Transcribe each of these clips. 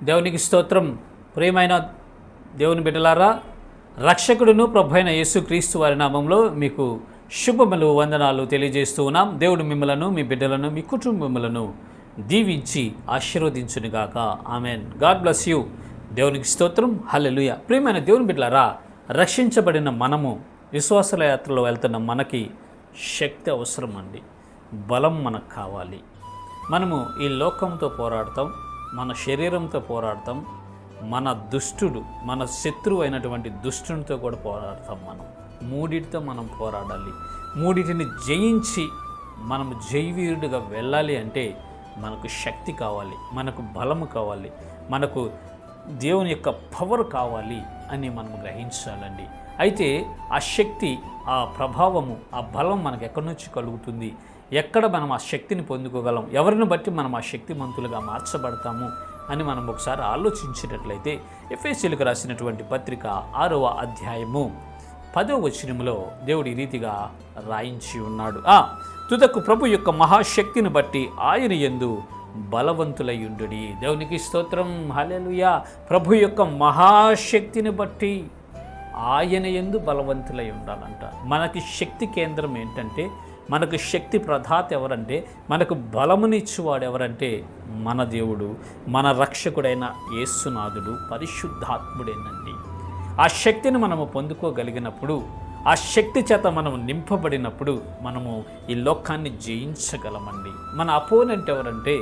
దేవునికి స్తోత్రం. ప్రియమైన దేవుని బిడ్డలారా, రక్షకుడును ప్రభు అయిన యేసుక్రీస్తు వారి నామంలో మీకు శుభములు, వందనాలు తెలియజేస్తూ ఉన్నాం. దేవుడు మిమ్మలను, మీ బిడ్డలను, మీ కుటుంబములను దీవించి ఆశీర్వదించునుగాక. ఆమెన్. God bless you. దేవునికి స్తోత్రం. హల్లెలూయా. ప్రియమైన దేవుని బిడ్డలారా, రక్షించబడిన మనము విశ్వాసల యాత్రలో వెళ్తున్న మనకి శక్తి అవసరం అండి. బలం మనకు కావాలి. మనము ఈ లోకంతో పోరాడతాం, మన శరీరంతో పోరాడతాం, మన దుష్టుడు, మన శత్రువు అయినటువంటి దుష్టునితో కూడా పోరాడతాం. మూడిటితో మనం పోరాడాలి. మూడిటిని జయించి మనము జయవీరుడిగా వెళ్ళాలి అంటే మనకు శక్తి కావాలి, మనకు బలము కావాలి, మనకు దేవుని యొక్క పవర్ కావాలి అని మనం గ్రహించాలండి. అయితే ఆ శక్తి, ఆ ప్రభావము, ఆ బలం మనకు ఎక్కడి నుంచి కలుగుతుంది? ఎక్కడ మనం ఆ శక్తిని పొందుకోగలం? ఎవరిని బట్టి మనం ఆ శక్తిమంతులుగా మార్చబడతాము అని మనం ఒకసారి ఆలోచించినట్లయితే, ఎఫెసీయులకు రాసినటువంటి పత్రిక 6వ అధ్యాయము 10వ వచనములో దేవుడు ఈ రీతిగా రాయించి ఉన్నాడు. తుదకు ప్రభు యొక్క మహాశక్తిని బట్టి ఆయన యందు బలవంతులయ్యుండుడి. దేవునికి స్తోత్రం. హల్లెలూయా. ప్రభు యొక్క మహాశక్తిని బట్టి ఆయన యందు బలవంతులై ఉండాలంట. మనకి శక్తి కేంద్రం ఏంటంటే, మనకు శక్తి ప్రదాత ఎవరంటే, మనకు బలమునిచ్చువాడు ఎవరంటే మన దేవుడు, మన రక్షకుడైన యేసునాథుడు, పరిశుద్ధాత్ముడేనండి. ఆ శక్తిని మనము పొందుకోగలిగినప్పుడు, ఆ శక్తి చేత మనము నింపబడినప్పుడు మనము ఈ లోకాన్ని జయించగలమండి. మన అపోనెంట్ ఎవరంటే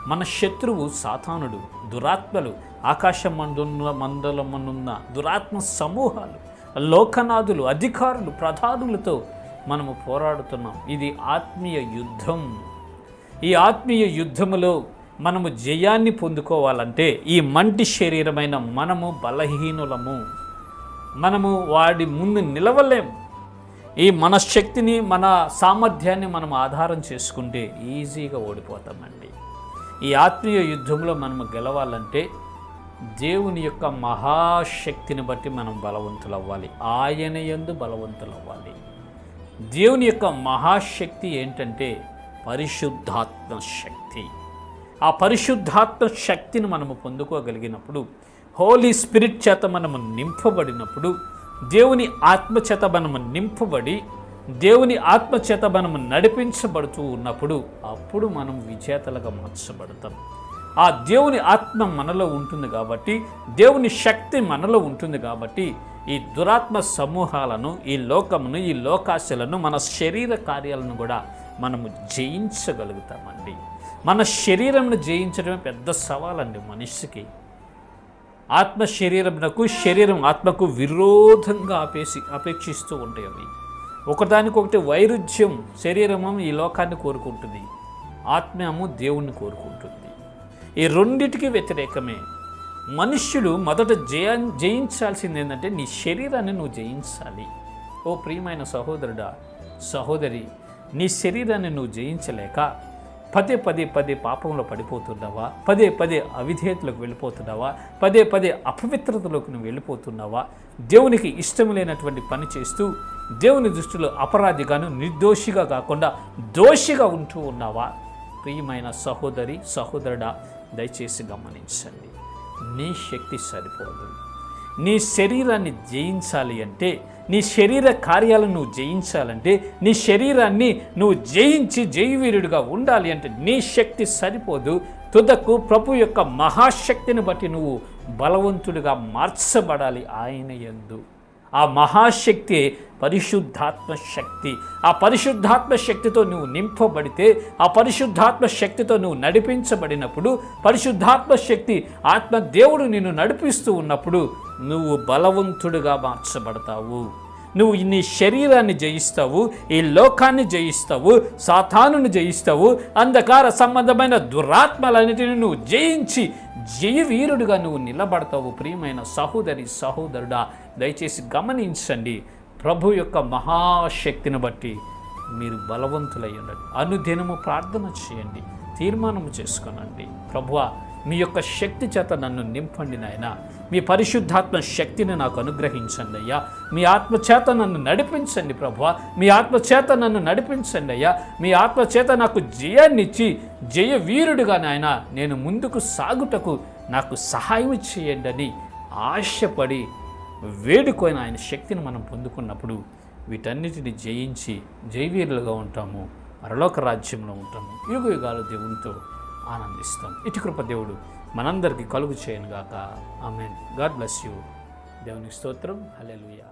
మన శత్రువు సాతానుడు, దురాత్మలు, ఆకాశ మండలమనున్న దురాత్మ సమూహాలు, లోకనాథులు, అధికారులు, ప్రధానులతో మనము పోరాడుతున్నాం. ఇది ఆత్మీయ యుద్ధం. ఈ ఆత్మీయ యుద్ధములో మనము జయాన్ని పొందుకోవాలంటే ఈ మంటి శరీరమైన మనము బలహీనులము. మనము వాడి ముందు నిలవలేము. ఈ మన శక్తిని, మన సామర్థ్యాన్ని మనం ఆధారం చేసుకుంటే ఈజీగా ఓడిపోతామండి. ఈ ఆత్మీయ యుద్ధంలో మనము గెలవాలంటే దేవుని యొక్క మహాశక్తిని బట్టి మనం బలవంతులవ్వాలి. ఆయన యందు బలవంతులవ్వాలి. దేవుని యొక్క మహాశక్తి ఏంటంటే పరిశుద్ధాత్మ శక్తి. ఆ పరిశుద్ధాత్మ శక్తిని మనము పొందుకోగలిగినప్పుడు, హోలీ స్పిరిట్ చేత మనము నింపబడినప్పుడు, దేవుని ఆత్మచేత మనము నింపబడి దేవుని ఆత్మచేత మనము నడిపించబడుతూ ఉన్నప్పుడు అప్పుడు మనం విజేతలుగా మార్చబడతాం. ఆ దేవుని ఆత్మ మనలో ఉంటుంది కాబట్టి, దేవుని శక్తి మనలో ఉంటుంది కాబట్టి ఈ దురాత్మ సమూహాలను, ఈ లోకమును, ఈ లోకాశలను, మన శరీర కార్యాలను కూడా మనము జయించగలుగుతామండి. మన శరీరంను జయించడమే పెద్ద సవాలండి మనిషికి. ఆత్మ శరీరం ఆత్మకు విరోధంగా అపేక్షిస్తూ ఉంటాయి. అవి ఒకదానికొకటి వైరుధ్యం. శరీరము ఈ లోకాన్ని కోరుకుంటుంది, ఆత్మము దేవుణ్ణి కోరుకుంటుంది. ఈ రెండిటికి వ్యతిరేకమే. మనుష్యుడు మొదట జయించాల్సింది ఏంటంటే నీ శరీరాన్ని నువ్వు జయించాలి. ఓ ప్రియమైన సహోదరుడా, సహోదరి, నీ శరీరాన్ని నువ్వు జయించలేక పదే పాపంలో పడిపోతున్నావా? పదే అవిధేయతలకు వెళ్ళిపోతున్నావా? పదే అపవిత్రతలోకి నువ్వు వెళ్ళిపోతున్నావా? దేవునికి ఇష్టం లేనటువంటి పని చేస్తూ దేవుని దృష్టిలో అపరాధిగాను, నిర్దోషిగా కాకుండా దోషిగా ఉంటూ ఉన్నావా? ప్రియమైన సహోదరి, సహోదరుడా, దయచేసి గమనించండి. నీ శక్తి సరిపోదు. నీ శరీరాన్ని జయించాలి అంటే, నీ శరీర కార్యాలను నువ్వు జయించాలంటే, నీ శరీరాన్ని నువ్వు జయించి జయవీరుడిగా ఉండాలి అంటే నీ శక్తి సరిపోదు. తుదకు ప్రభు యొక్క మహాశక్తిని బట్టి నువ్వు బలవంతుడిగా మార్చబడాలి ఆయన యందు. ఆ మహాశక్తి పరిశుద్ధాత్మ శక్తి. ఆ పరిశుద్ధాత్మ శక్తితో నువ్వు నింపబడితే, ఆ పరిశుద్ధాత్మ శక్తితో నువ్వు నడిపించబడినప్పుడు, పరిశుద్ధాత్మ శక్తి, ఆత్మ దేవుడు నిన్ను నడిపిస్తూ ఉన్నప్పుడు నువ్వు బలవంతుడిగా మార్చబడతావు. నువ్వు నీ శరీరాన్ని జయిస్తావు, ఈ లోకాన్ని జయిస్తావు, సాతానుని జయిస్తావు, అంధకార సంబంధమైన దురాత్మలన్నిటిని నువ్వు జయించి జయవీరుడిగా నువ్వు నిలబడతావు. ప్రియమైన సహోదరి, సహోదరుడా, దయచేసి గమనించండి. ప్రభు యొక్క మహాశక్తిని బట్టి మీరు బలవంతులై ఉండండి. అనుదినము ప్రార్థన చేయండి, తీర్మానము చేసుకొనండి. ప్రభువా, మీ యొక్క శక్తి చేత నన్ను నింపండి నాయనా. మీ పరిశుద్ధాత్మ శక్తిని నాకు అనుగ్రహించండి అయ్యా. మీ ఆత్మచేత నన్ను నడిపించండి ప్రభువా. మీ ఆత్మచేత నన్ను నడిపించండి అయ్యా. మీ ఆత్మచేత నాకు జయాన్నిచ్చి జయ వీరుడిగా నాయన నేను ముందుకు సాగుటకు నాకు సహాయం చేయండి అని ఆశపడి వేడుకొని ఆయన శక్తిని మనం పొందుకున్నప్పుడు వీటన్నిటిని జయించి జయవీరులుగా ఉంటాము, పరలోక రాజ్యంలో ఉంటాము, యుగ యుగాలు దేవునితో ఆనందిస్తాం. ఇటు కృప దేవుడు మనందరికీ కలుగు చేయను గాక. ఆమేన్. God bless you. దేవునికి స్తోత్రం. హల్లెలూయా.